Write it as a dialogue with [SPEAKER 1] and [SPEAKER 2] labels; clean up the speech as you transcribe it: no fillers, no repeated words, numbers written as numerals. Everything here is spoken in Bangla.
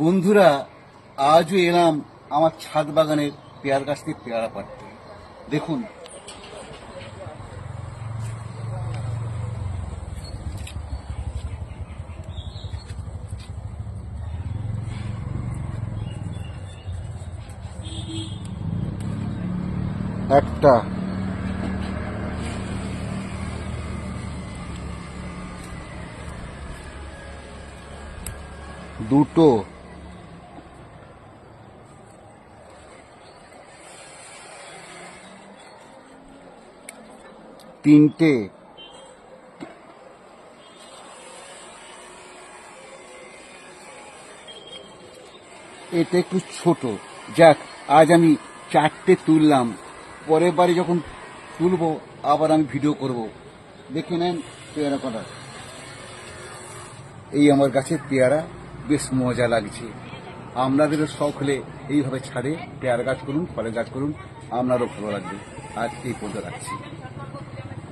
[SPEAKER 1] বন্ধুরা, আজও এলাম আমার ছাদ বাগানের পেয়ারা গাছ থেকে পেয়ারা পাড়তে। দেখুন, একটা, দুটো, তিনটে, এটা একটু ছোট। যাক, আজ আমি চারটে তুললাম, পরের বারে যখন তুলবো আবার আমি ভিডিও করব। দেখে নেন পেয়ারা কটা। এই আমার গাছের পেয়ারা বেশ মজা লাগছে। আপনাদেরও শখ হলে এইভাবে ছাদে পেয়ারা গাছ করুন, ফলের গাছ করুন, আপনারও ভালো লাগবে। আজ এই পর্যন্ত রাখছি।